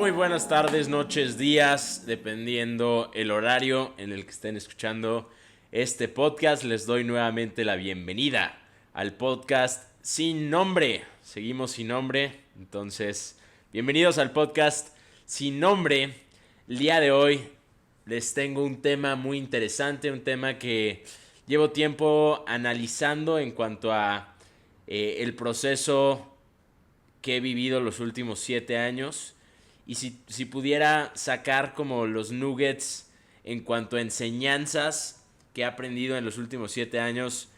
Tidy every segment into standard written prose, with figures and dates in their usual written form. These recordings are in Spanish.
Muy buenas tardes, noches, días, dependiendo el horario en el que estén escuchando este podcast. Les doy nuevamente la bienvenida al podcast Sin Nombre. Seguimos sin nombre, entonces bienvenidos al podcast Sin Nombre. El día de hoy les tengo un tema muy interesante, un tema que llevo tiempo analizando en cuanto a el proceso que he vivido los últimos 7 años. Y si pudiera sacar como los nuggets en cuanto a enseñanzas que he aprendido en los últimos 7 años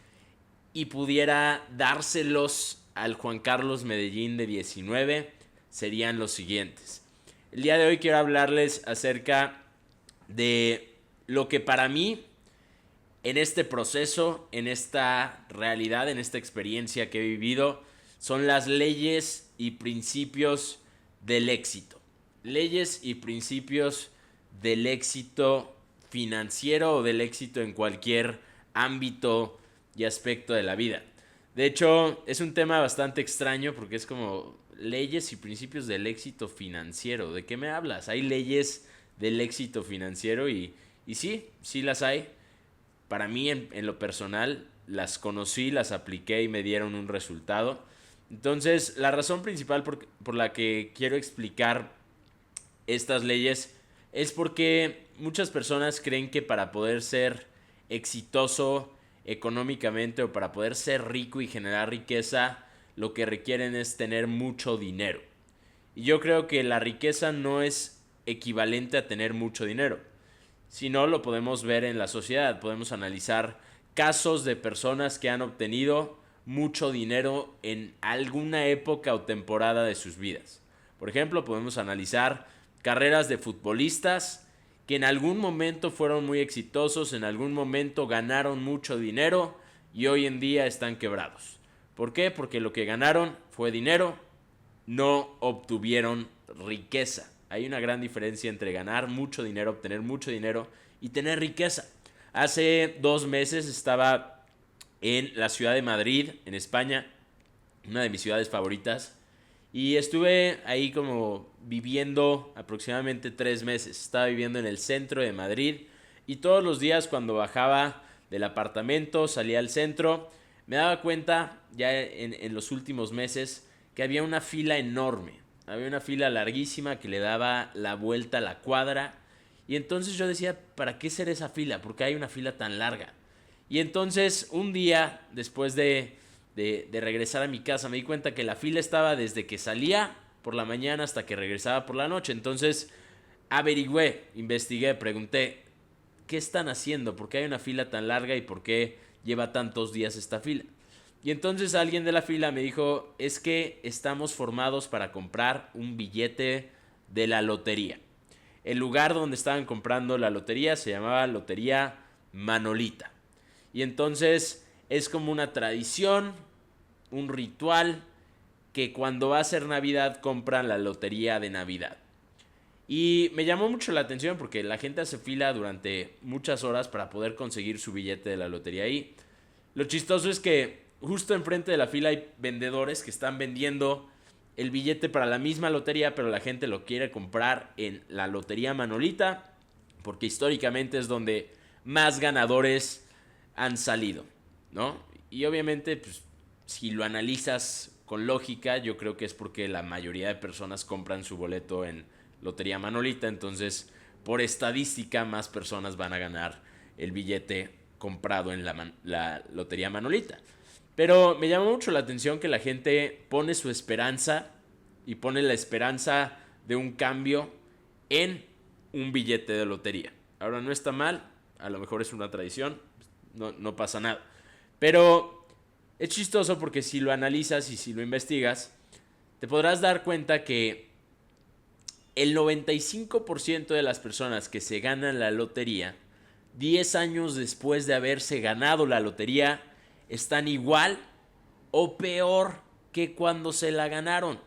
y pudiera dárselos al Juan Carlos Medellín de 19, serían los siguientes. El día de hoy quiero hablarles acerca de lo que para mí, en este proceso, en esta realidad, en esta experiencia que he vivido, son las leyes y principios del éxito. Leyes y principios del éxito financiero o del éxito en cualquier ámbito y aspecto de la vida. De hecho, es un tema bastante extraño porque es como leyes y principios del éxito financiero. ¿De qué me hablas? Hay leyes del éxito financiero y sí las hay. Para mí, en lo personal, las conocí, las apliqué y me dieron un resultado. Entonces, la razón principal por la que quiero explicar estas leyes es porque muchas personas creen que para poder ser exitoso económicamente o para poder ser rico y generar riqueza, lo que requieren es tener mucho dinero. Y yo creo que la riqueza no es equivalente a tener mucho dinero. Si no, lo podemos ver en la sociedad. Podemos analizar casos de personas que han obtenido mucho dinero en alguna época o temporada de sus vidas. Por ejemplo, podemos analizar carreras de futbolistas que en algún momento fueron muy exitosos, en algún momento ganaron mucho dinero y hoy en día están quebrados. ¿Por qué? Porque lo que ganaron fue dinero, no obtuvieron riqueza. Hay una gran diferencia entre ganar mucho dinero, obtener mucho dinero y tener riqueza. Hace 2 meses estaba en la ciudad de Madrid, en España, una de mis ciudades favoritas. Y estuve ahí como viviendo aproximadamente 3 meses. Estaba viviendo en el centro de Madrid y todos los días cuando bajaba del apartamento, salía al centro, me daba cuenta ya en los últimos meses que había una fila enorme. Había una fila larguísima que le daba la vuelta a la cuadra. Y entonces yo decía, ¿para qué ser esa fila? ¿Por qué hay una fila tan larga? Y entonces un día, después de regresar a mi casa, me di cuenta que la fila estaba desde que salía por la mañana hasta que regresaba por la noche. Entonces averigüé, investigué, pregunté, ¿qué están haciendo? ¿Por qué hay una fila tan larga y por qué lleva tantos días esta fila? Y entonces alguien de la fila me dijo, es que estamos formados para comprar un billete de la lotería. El lugar donde estaban comprando la lotería se llamaba Lotería Manolita. Y entonces es como una tradición, un ritual, que cuando va a ser Navidad compran la lotería de Navidad. Y me llamó mucho la atención porque la gente hace fila durante muchas horas para poder conseguir su billete de la lotería ahí. Lo chistoso es que justo enfrente de la fila hay vendedores que están vendiendo el billete para la misma lotería, pero la gente lo quiere comprar en la Lotería Manolita porque históricamente es donde más ganadores han salido, ¿no? Y obviamente, pues, si lo analizas con lógica, yo creo que es porque la mayoría de personas compran su boleto en Lotería Manolita, entonces por estadística más personas van a ganar el billete comprado en la Lotería Manolita. Pero me llama mucho la atención que la gente pone su esperanza y pone la esperanza de un cambio en un billete de lotería. Ahora, no está mal, a lo mejor es una tradición, no pasa nada. Pero es chistoso porque si lo analizas y si lo investigas, te podrás dar cuenta que el 95% de las personas que se ganan la lotería, 10 años después de haberse ganado la lotería, están igual o peor que cuando se la ganaron.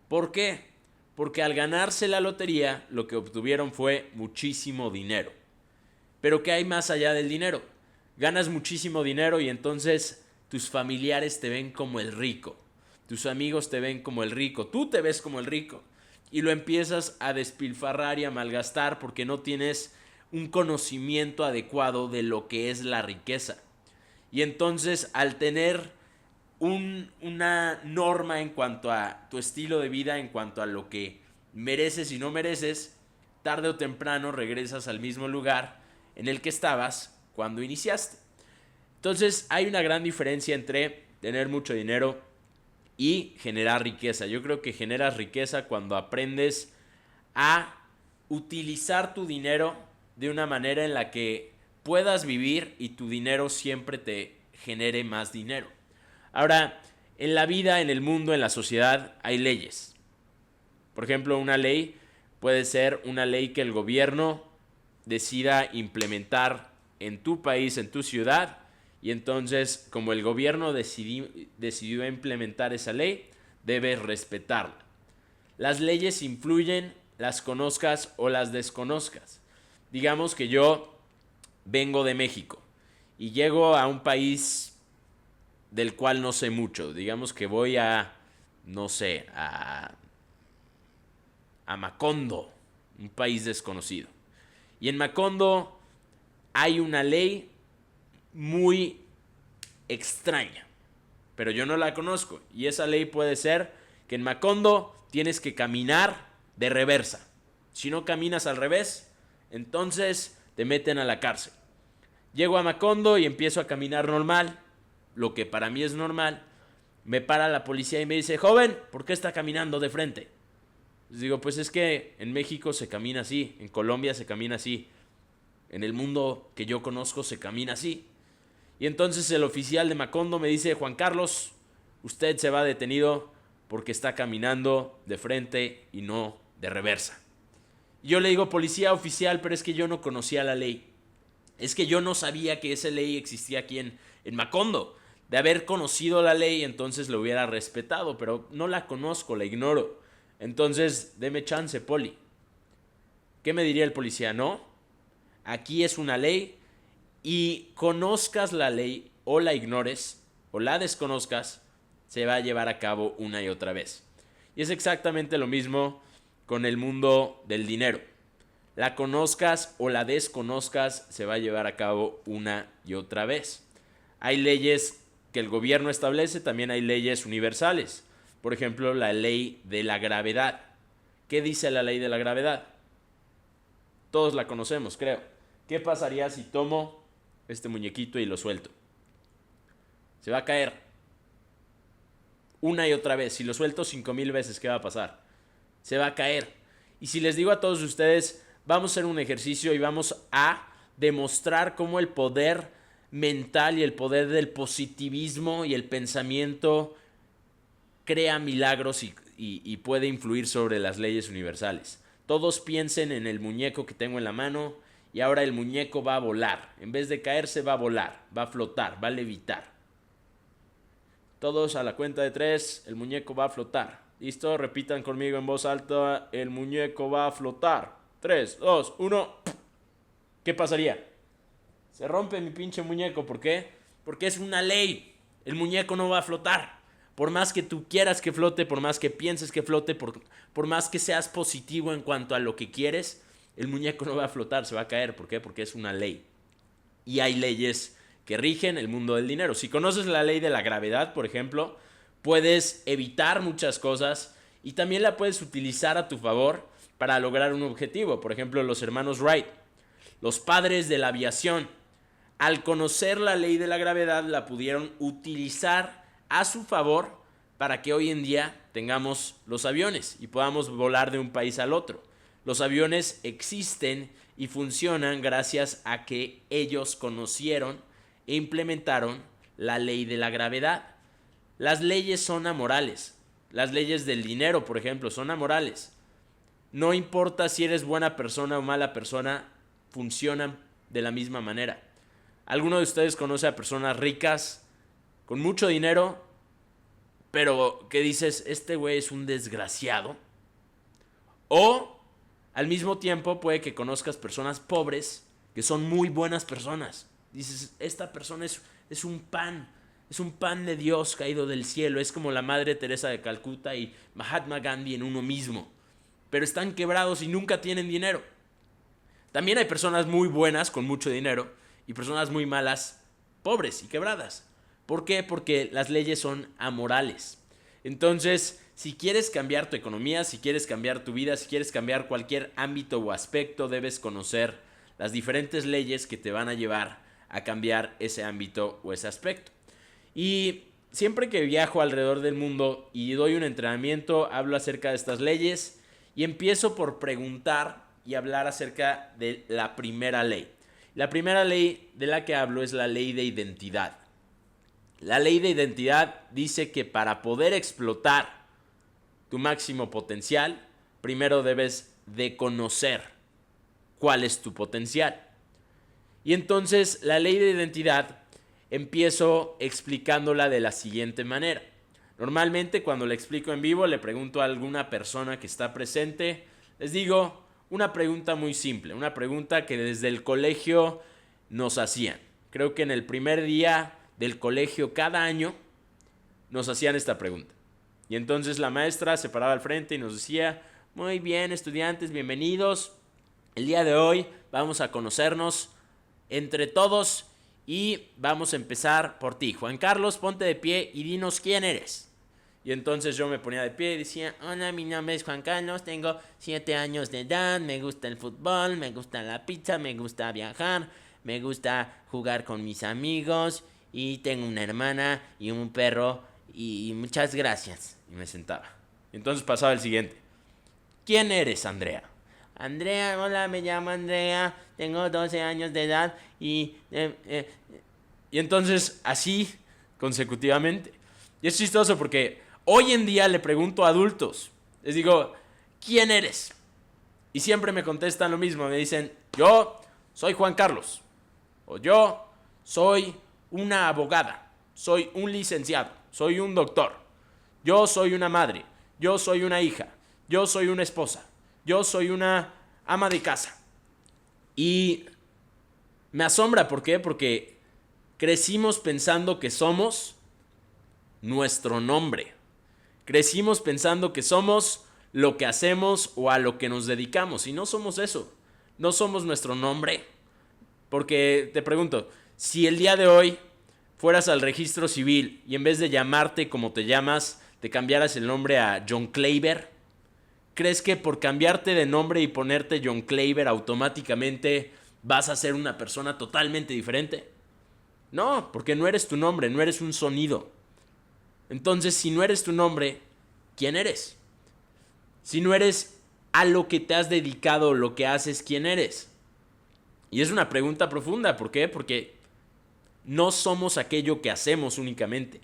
¿Por qué? Porque al ganarse la lotería, lo que obtuvieron fue muchísimo dinero. Pero ¿qué hay más allá del dinero? Ganas muchísimo dinero y entonces tus familiares te ven como el rico. Tus amigos te ven como el rico. Tú te ves como el rico. y lo empiezas a despilfarrar y a malgastar porque no tienes un conocimiento adecuado de lo que es la riqueza. Y entonces, al tener una norma en cuanto a tu estilo de vida, en cuanto a lo que mereces y no mereces, tarde o temprano regresas al mismo lugar en el que estabas cuando iniciaste. Entonces hay una gran diferencia entre tener mucho dinero y generar riqueza. Yo creo que generas riqueza cuando aprendes a utilizar tu dinero de una manera en la que puedas vivir y tu dinero siempre te genere más dinero. Ahora, en la vida, en el mundo, en la sociedad, hay leyes. Por ejemplo, una ley puede ser una ley que el gobierno decida implementar en tu país, en tu ciudad, y entonces, como el gobierno decidió implementar esa ley, debes respetarla. Las leyes influyen, las conozcas o las desconozcas. Digamos que yo vengo de México y llego a un país del cual no sé mucho. Digamos que voy a, no sé, a Macondo, un país desconocido. Y en Macondo hay una ley muy extraña, pero yo no la conozco. Y esa ley puede ser que en Macondo tienes que caminar de reversa. Si no caminas al revés, entonces te meten a la cárcel. Llego a Macondo y empiezo a caminar normal, lo que para mí es normal. Me para la policía y me dice: joven, ¿por qué está caminando de frente? Les digo: pues es que en México se camina así, en Colombia se camina así, en el mundo que yo conozco se camina así. Y entonces el oficial de Macondo me dice: Juan Carlos, usted se va detenido porque está caminando de frente y no de reversa. Y yo le digo: policía oficial, pero es que yo no conocía la ley. Es que yo no sabía que esa ley existía aquí en Macondo. De haber conocido la ley, entonces lo hubiera respetado, pero no la conozco, la ignoro. Entonces, deme chance, poli. ¿Qué me diría el policía? No, aquí es una ley y conozcas la ley o la ignores o la desconozcas, se va a llevar a cabo una y otra vez. Y es exactamente lo mismo con el mundo del dinero. La conozcas o la desconozcas, se va a llevar a cabo una y otra vez. Hay leyes que el gobierno establece, también hay leyes universales. Por ejemplo, la ley de la gravedad. ¿Qué dice la ley de la gravedad? Todos la conocemos, creo. ¿Qué pasaría si tomo este muñequito y lo suelto? Se va a caer. Una y otra vez. Si lo suelto 5,000 veces, ¿qué va a pasar? Se va a caer. Y si les digo a todos ustedes: vamos a hacer un ejercicio y vamos a demostrar cómo el poder mental y el poder del positivismo y el pensamiento crea milagros y puede influir sobre las leyes universales. Todos piensen en el muñeco que tengo en la mano y ahora el muñeco va a volar. En vez de caerse, va a volar, va a flotar, va a levitar. Todos a la cuenta de 3, el muñeco va a flotar. ¿Listo? Repitan conmigo en voz alta: el muñeco va a flotar. 3, 2, 1. ¿Qué pasaría? Se rompe mi pinche muñeco. ¿Por qué? Porque es una ley. El muñeco no va a flotar. Por más que tú quieras que flote, por más que pienses que flote, por más que seas positivo en cuanto a lo que quieres, el muñeco no va a flotar, se va a caer. ¿Por qué? Porque es una ley. Y hay leyes que rigen el mundo del dinero. Si conoces la ley de la gravedad, por ejemplo, puedes evitar muchas cosas y también la puedes utilizar a tu favor para lograr un objetivo. Por ejemplo, los hermanos Wright, los padres de la aviación, al conocer la ley de la gravedad, la pudieron utilizar a su favor para que hoy en día tengamos los aviones y podamos volar de un país al otro. Los aviones existen y funcionan gracias a que ellos conocieron e implementaron la ley de la gravedad. Las leyes son amorales. Las leyes del dinero, por ejemplo, son amorales. No importa si eres buena persona o mala persona, funcionan de la misma manera. ¿Alguno de ustedes conoce a personas ricas con mucho dinero, pero que dices: este güey es un desgraciado? O al mismo tiempo puede que conozcas personas pobres que son muy buenas personas. Dices: esta persona es un pan de Dios caído del cielo. Es como la Madre Teresa de Calcuta y Mahatma Gandhi en uno mismo. pero están quebrados y nunca tienen dinero. También hay personas muy buenas con mucho dinero y personas muy malas, pobres y quebradas. ¿Por qué? Porque las leyes son amorales. Entonces, si quieres cambiar tu economía, si quieres cambiar tu vida, si quieres cambiar cualquier ámbito o aspecto, debes conocer las diferentes leyes que te van a llevar a cambiar ese ámbito o ese aspecto. Y siempre que viajo alrededor del mundo y doy un entrenamiento, hablo acerca de estas leyes y empiezo por preguntar y hablar acerca de la primera ley. La primera ley de la que hablo es la ley de identidad. La ley de identidad dice que para poder explotar tu máximo potencial, primero debes de conocer cuál es tu potencial. Y entonces la ley de identidad empiezo explicándola de la siguiente manera. Normalmente cuando la explico en vivo le pregunto a alguna persona que está presente, les digo una pregunta muy simple, una pregunta que desde el colegio nos hacían. Creo que en el primer día del colegio cada año nos hacían esta pregunta. Y entonces la maestra se paraba al frente y nos decía, muy bien estudiantes, bienvenidos. El día de hoy vamos a conocernos entre todos y vamos a empezar por ti. Juan Carlos, ponte de pie y dinos quién eres. Y entonces yo me ponía de pie y decía, hola, mi nombre es Juan Carlos, tengo 7 años de edad, me gusta el fútbol, me gusta la pizza, me gusta viajar, me gusta jugar con mis amigos y tengo una hermana y un perro y muchas gracias. Y me sentaba. Entonces pasaba el siguiente. ¿Quién eres, Andrea? Andrea, hola, me llamo Andrea, tengo 12 años de edad y entonces así consecutivamente. Y es chistoso porque hoy en día le pregunto a adultos, les digo, ¿quién eres? Y siempre me contestan lo mismo, me dicen, yo soy Juan Carlos, o yo soy una abogada, soy un licenciado, soy un doctor, yo soy una madre, yo soy una hija, yo soy una esposa, yo soy una ama de casa. Y me asombra, ¿por qué? Porque crecimos pensando que somos nuestro nombre. Crecimos pensando que somos lo que hacemos o a lo que nos dedicamos. Y no somos eso. No somos nuestro nombre. Porque te pregunto, si el día de hoy fueras al registro civil y en vez de llamarte como te llamas, te cambiaras el nombre a John Claver, ¿crees que por cambiarte de nombre y ponerte John Claver automáticamente vas a ser una persona totalmente diferente? No, porque no eres tu nombre, no eres un sonido. Entonces, si no eres tu nombre, ¿quién eres? Si no eres a lo que te has dedicado, lo que haces, ¿quién eres? Y es una pregunta profunda, ¿por qué? Porque no somos aquello que hacemos únicamente.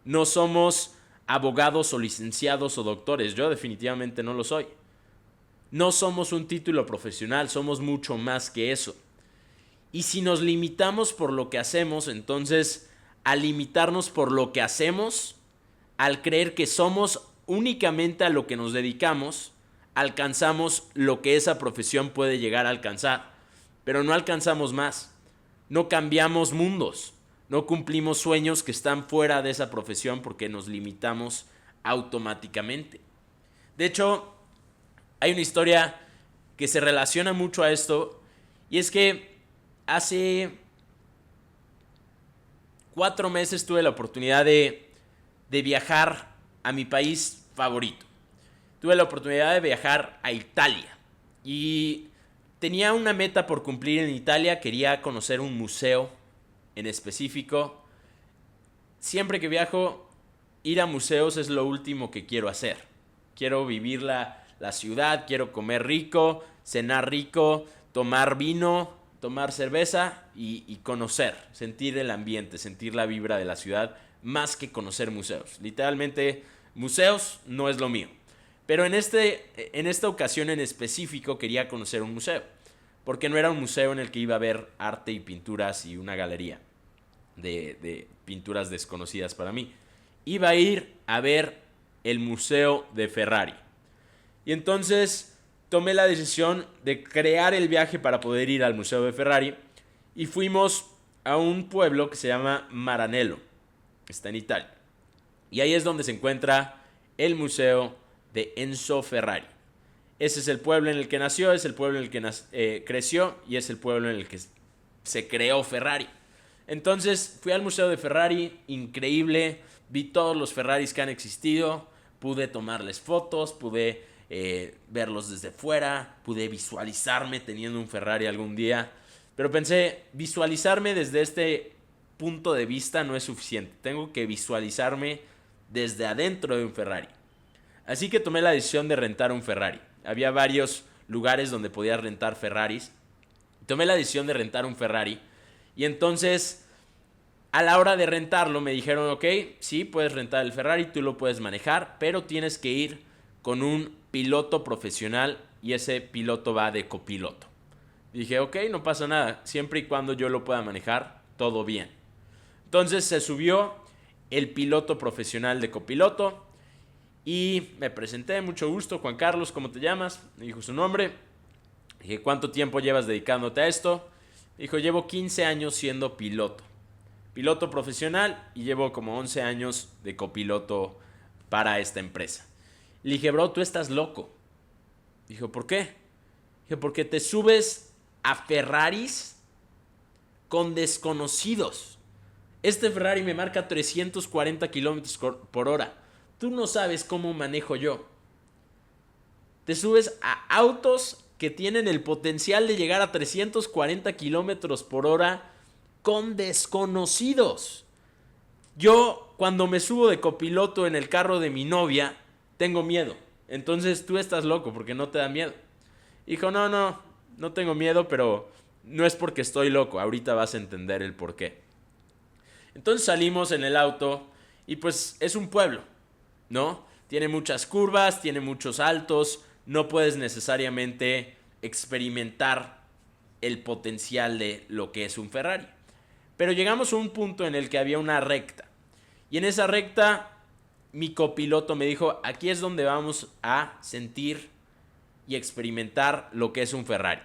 No somos abogados o licenciados o doctores. Yo definitivamente no lo soy. No somos un título profesional, somos mucho más que eso. Y si nos limitamos por lo que hacemos, entonces al limitarnos por lo que hacemos, al creer que somos únicamente a lo que nos dedicamos, alcanzamos lo que esa profesión puede llegar a alcanzar. Pero no alcanzamos más. No cambiamos mundos. No cumplimos sueños que están fuera de esa profesión porque nos limitamos automáticamente. De hecho, hay una historia que se relaciona mucho a esto y es que hace 4 meses tuve la oportunidad de viajar a mi país favorito. Tuve la oportunidad de viajar a Italia y tenía una meta por cumplir en Italia. Quería conocer un museo en específico. Siempre que viajo, ir a museos es lo último que quiero hacer. Quiero vivir la ciudad, quiero comer rico, cenar rico, tomar vino, tomar cerveza y conocer, sentir el ambiente, sentir la vibra de la ciudad, más que conocer museos. Literalmente, museos no es lo mío. Pero en esta ocasión en específico quería conocer un museo, porque no era un museo en el que iba a ver arte y pinturas y una galería de pinturas desconocidas para mí. Iba a ir a ver el museo de Ferrari. Y entonces tomé la decisión de crear el viaje para poder ir al museo de Ferrari y fuimos a un pueblo que se llama Maranello, está en Italia. Y ahí es donde se encuentra el museo de Enzo Ferrari. ese es el pueblo en el que nació, es el pueblo en el que creció y es el pueblo en el que se creó Ferrari. Entonces fui al museo de Ferrari, increíble, vi todos los Ferraris que han existido, pude tomarles fotos, pude verlos desde fuera, pude visualizarme teniendo un Ferrari algún día, pero pensé, visualizarme desde este punto de vista no es suficiente, tengo que visualizarme desde adentro de un Ferrari. Así que tomé la decisión de rentar un Ferrari. Había varios lugares donde podía rentar Ferraris. Tomé la decisión de rentar un Ferrari y entonces a la hora de rentarlo me dijeron, ok, sí, puedes rentar el Ferrari, tú lo puedes manejar, pero tienes que ir con un piloto profesional y ese piloto va de copiloto. Dije, ok, no pasa nada, siempre y cuando yo lo pueda manejar, todo bien. Entonces se subió el piloto profesional de copiloto y me presenté, mucho gusto, Juan Carlos, ¿cómo te llamas? Me dijo su nombre. Dije, ¿cuánto tiempo llevas dedicándote a esto? Me dijo, llevo 15 años siendo piloto profesional y llevo como 11 años de copiloto para esta empresa. Le dije, bro, tú estás loco. Dijo, ¿por qué? Dije, porque te subes a Ferraris con desconocidos. Este Ferrari me marca 340 kilómetros por hora. Tú no sabes cómo manejo yo. Te subes a autos que tienen el potencial de llegar a 340 kilómetros por hora con desconocidos. Yo, cuando me subo de copiloto en el carro de mi novia, tengo miedo. Entonces tú estás loco porque no te da miedo. Dijo, no tengo miedo, pero no es porque estoy loco. Ahorita vas a entender el por qué. Entonces salimos en el auto y pues es un pueblo, ¿no? Tiene muchas curvas, tiene muchos altos, no puedes necesariamente experimentar el potencial de lo que es un Ferrari. Pero llegamos a un punto en el que había una recta. Y en esa recta mi copiloto me dijo, aquí es donde vamos a sentir y experimentar lo que es un Ferrari.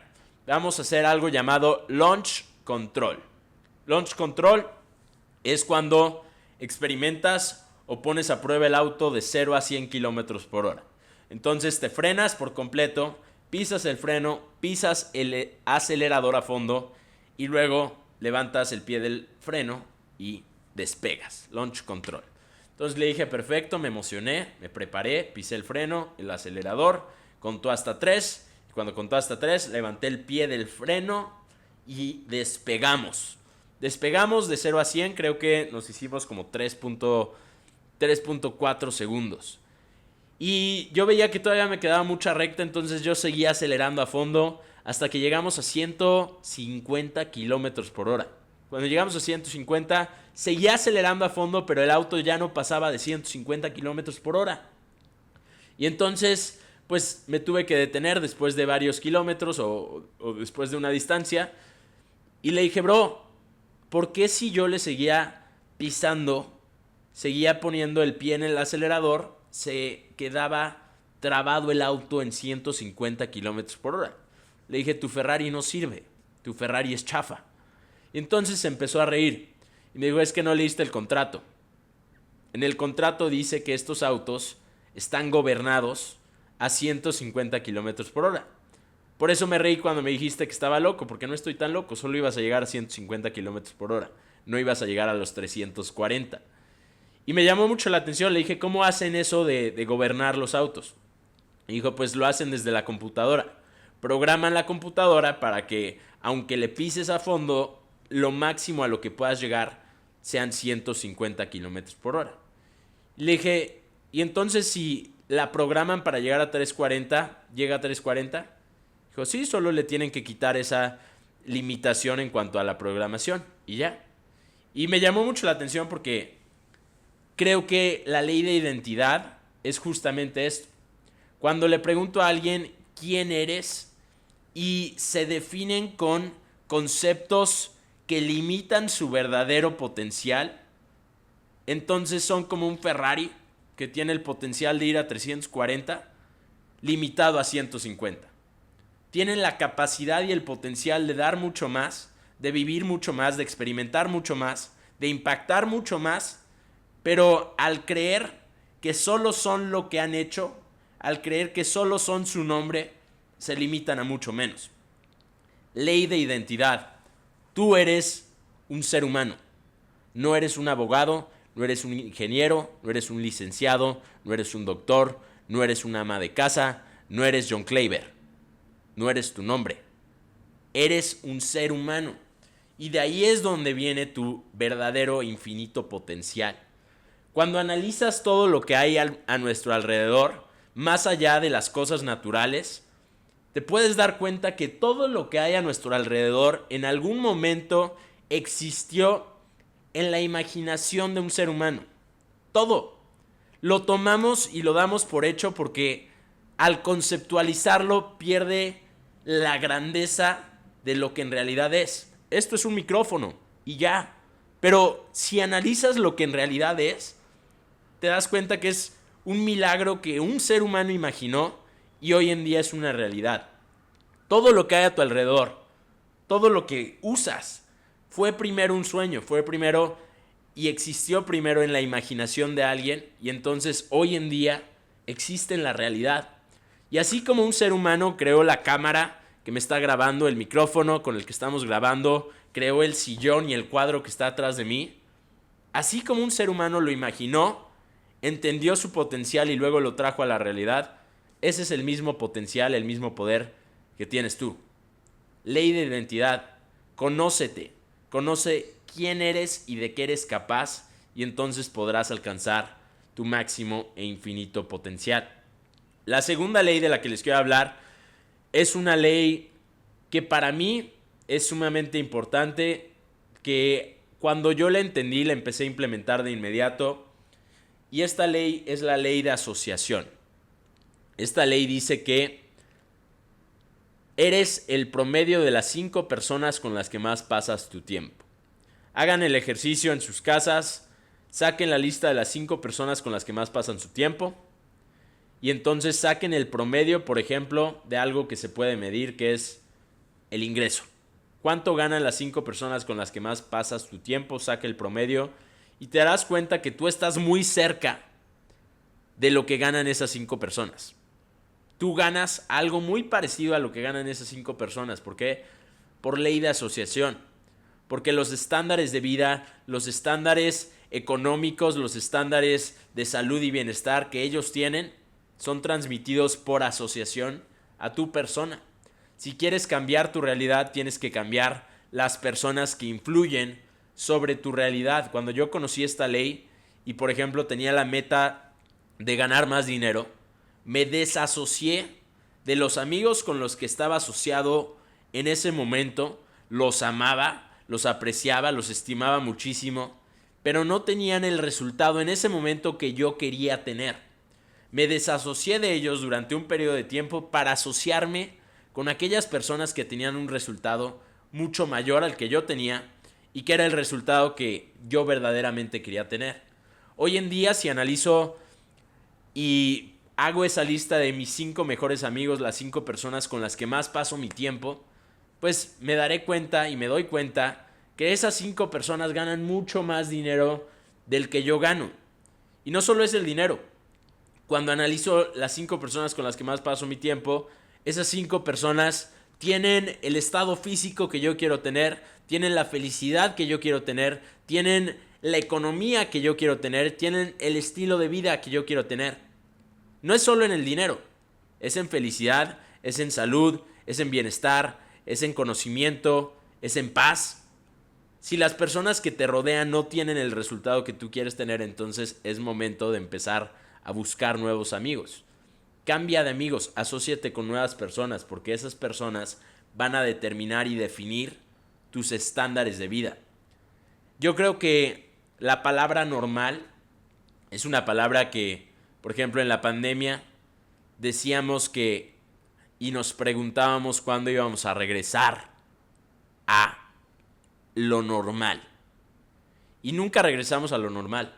Vamos a hacer algo llamado launch control. Launch control es cuando experimentas o pones a prueba el auto de 0 a 100 kilómetros por hora. Entonces te frenas por completo, pisas el freno, pisas el acelerador a fondo y luego levantas el pie del freno y despegas. Launch control. Entonces le dije, perfecto, me emocioné, me preparé, pisé el freno, el acelerador, contó hasta 3. Y cuando contó hasta 3, levanté el pie del freno y despegamos. Despegamos de 0 a 100, creo que nos hicimos como 3.4 segundos. Y yo veía que todavía me quedaba mucha recta, entonces yo seguía acelerando a fondo hasta que llegamos a 150 kilómetros por hora. Cuando llegamos a 150, seguía acelerando a fondo, pero el auto ya no pasaba de 150 kilómetros por hora. Y entonces, pues me tuve que detener después de varios kilómetros o después de una distancia. Y le dije, bro, ¿por qué si yo le seguía pisando, seguía poniendo el pie en el acelerador, se quedaba trabado el auto en 150 kilómetros por hora? Le dije, tu Ferrari no sirve, tu Ferrari es chafa. Y entonces se empezó a reír y me dijo, es que no leíste el contrato. En el contrato dice que estos autos están gobernados a 150 kilómetros por hora. Por eso me reí cuando me dijiste que estaba loco, porque no estoy tan loco, solo ibas a llegar a 150 kilómetros por hora, no ibas a llegar a los 340. Y me llamó mucho la atención, le dije, ¿cómo hacen eso de gobernar los autos? Y dijo, pues lo hacen desde la computadora. Programan la computadora para que, aunque le pises a fondo, lo máximo a lo que puedas llegar sean 150 kilómetros por hora. Le dije, ¿y entonces si la programan para llegar a 340, llega a 340? Dijo, sí, solo le tienen que quitar esa limitación en cuanto a la programación y ya. Y me llamó mucho la atención porque creo que la ley de identidad es justamente esto. Cuando le pregunto a alguien quién eres y se definen con conceptos que limitan su verdadero potencial, entonces son como un Ferrari que tiene el potencial de ir a 340 limitado a 150. Tienen la capacidad y el potencial de dar mucho más, de vivir mucho más, de experimentar mucho más, de impactar mucho más, pero al creer que solo son lo que han hecho, al creer que solo son su nombre, se limitan a mucho menos. Ley de identidad. Tú eres un ser humano. No eres un abogado, no eres un ingeniero, no eres un licenciado, no eres un doctor, no eres una ama de casa, no eres John Claver. No eres tu nombre. Eres un ser humano. Y de ahí es donde viene tu verdadero infinito potencial. Cuando analizas todo lo que hay a nuestro alrededor, más allá de las cosas naturales, te puedes dar cuenta que todo lo que hay a nuestro alrededor en algún momento existió en la imaginación de un ser humano. Todo. Lo tomamos y lo damos por hecho porque al conceptualizarlo pierde la grandeza de lo que en realidad es. Esto es un micrófono y ya. Pero si analizas lo que en realidad es, te das cuenta que es un milagro que un ser humano imaginó y hoy en día es una realidad. Todo lo que hay a tu alrededor, todo lo que usas, fue primero un sueño, fue primero y existió primero en la imaginación de alguien y entonces hoy en día existe en la realidad. Y así como un ser humano creó la cámara que me está grabando, el micrófono con el que estamos grabando, creó el sillón y el cuadro que está atrás de mí, así como un ser humano lo imaginó, entendió su potencial y luego lo trajo a la realidad, ese es el mismo potencial, el mismo poder que tienes tú. Ley de identidad. Conócete. Conoce quién eres y de qué eres capaz y entonces podrás alcanzar tu máximo e infinito potencial. La segunda ley de la que les quiero hablar es una ley que para mí es sumamente importante, que cuando yo la entendí la empecé a implementar de inmediato, y esta ley es la ley de asociación. Esta ley dice que eres el promedio de las 5 personas con las que más pasas tu tiempo. Hagan el ejercicio en sus casas, saquen la lista de las 5 personas con las que más pasan su tiempo y entonces saquen el promedio, por ejemplo, de algo que se puede medir, que es el ingreso. ¿Cuánto ganan las 5 personas con las que más pasas tu tiempo? Saca el promedio y te darás cuenta que tú estás muy cerca de lo que ganan esas 5 personas. Tú ganas algo muy parecido a lo que ganan esas 5 personas. ¿Por qué? Por ley de asociación. Porque los estándares de vida, los estándares económicos, los estándares de salud y bienestar que ellos tienen son transmitidos por asociación a tu persona. Si quieres cambiar tu realidad, tienes que cambiar las personas que influyen sobre tu realidad. Cuando yo conocí esta ley y, por ejemplo, tenía la meta de ganar más dinero, me desasocié de los amigos con los que estaba asociado en ese momento. Los amaba, los apreciaba, los estimaba muchísimo, pero no tenían el resultado en ese momento que yo quería tener. Me desasocié de ellos durante un periodo de tiempo para asociarme con aquellas personas que tenían un resultado mucho mayor al que yo tenía y que era el resultado que yo verdaderamente quería tener. Hoy en día, si analizo y hago esa lista de mis 5 mejores amigos, las 5 personas con las que más paso mi tiempo, pues me daré cuenta y me doy cuenta que esas 5 personas ganan mucho más dinero del que yo gano. Y no solo es el dinero. Cuando analizo las 5 personas con las que más paso mi tiempo, esas 5 personas tienen el estado físico que yo quiero tener, tienen la felicidad que yo quiero tener, tienen la economía que yo quiero tener, tienen el estilo de vida que yo quiero tener. No es solo en el dinero, es en felicidad, es en salud, es en bienestar, es en conocimiento, es en paz. Si las personas que te rodean no tienen el resultado que tú quieres tener, entonces es momento de empezar a buscar nuevos amigos. Cambia de amigos, asóciate con nuevas personas, porque esas personas van a determinar y definir tus estándares de vida. Yo creo que la palabra normal es una palabra que, por ejemplo, en la pandemia decíamos que y nos preguntábamos cuándo íbamos a regresar a lo normal. Y nunca regresamos a lo normal.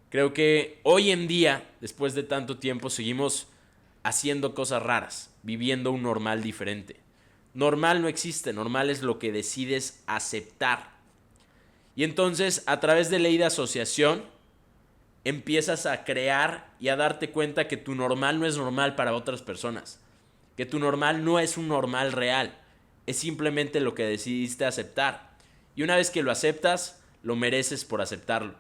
Creo que hoy en día, después de tanto tiempo, seguimos haciendo cosas raras, viviendo un normal diferente. Normal no existe, normal es lo que decides aceptar. Y entonces, a través de ley de asociación, empiezas a crear y a darte cuenta que tu normal no es normal para otras personas. Que tu normal no es un normal real. Es simplemente lo que decidiste aceptar. Y una vez que lo aceptas, lo mereces por aceptarlo.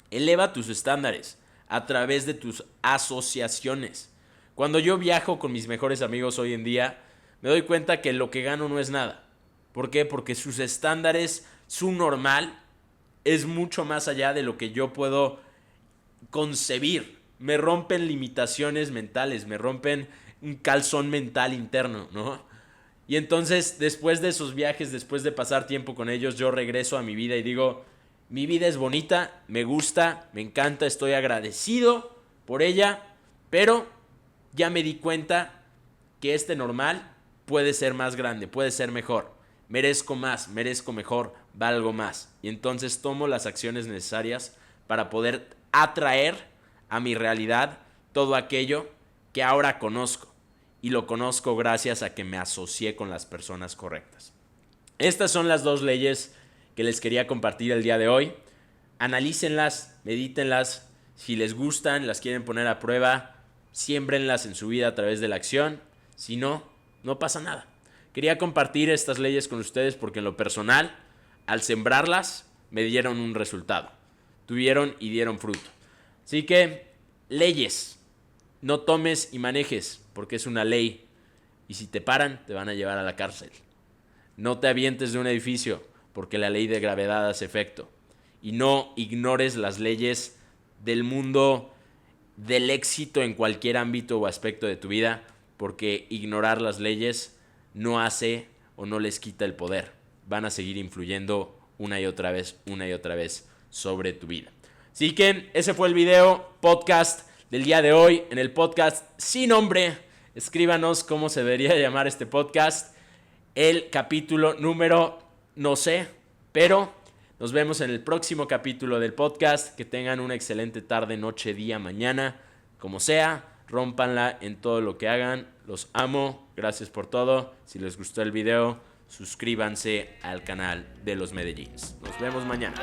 Eleva tus estándares a través de tus asociaciones. Cuando yo viajo con mis mejores amigos hoy en día, me doy cuenta que lo que gano no es nada. ¿Por qué? Porque sus estándares, su normal, es mucho más allá de lo que yo puedo concebir. Me rompen limitaciones mentales, me rompen un calzón mental interno, ¿no? Y entonces, después de esos viajes, después de pasar tiempo con ellos, yo regreso a mi vida y digo, mi vida es bonita, me gusta, me encanta, estoy agradecido por ella, pero ya me di cuenta que este normal puede ser más grande, puede ser mejor. Merezco más, merezco mejor, valgo más. Y entonces tomo las acciones necesarias para poder atraer a mi realidad todo aquello que ahora conozco. Y lo conozco gracias a que me asocié con las personas correctas. Estas son las 2 leyes que les quería compartir el día de hoy. Analícenlas, medítenlas. Si les gustan, las quieren poner a prueba, siémbrenlas en su vida a través de la acción. Si no, no pasa nada. Quería compartir estas leyes con ustedes porque en lo personal, al sembrarlas, me dieron un resultado. Tuvieron y dieron fruto. Así que, leyes. No tomes y manejes porque es una ley. Y si te paran, te van a llevar a la cárcel. No te avientes de un edificio porque la ley de gravedad hace efecto. Y no ignores las leyes del mundo del éxito en cualquier ámbito o aspecto de tu vida, porque ignorar las leyes no hace o no les quita el poder. Van a seguir influyendo una y otra vez sobre tu vida. Así que ese fue el video podcast del día de hoy. En el podcast sin nombre, escríbanos cómo se debería llamar este podcast. El capítulo número no sé, pero nos vemos en el próximo capítulo del podcast. Que tengan una excelente tarde, noche, día, mañana, como sea. Rómpanla en todo lo que hagan. Los amo. Gracias por todo. Si les gustó el video, suscríbanse al canal de los Medellins. Nos vemos mañana.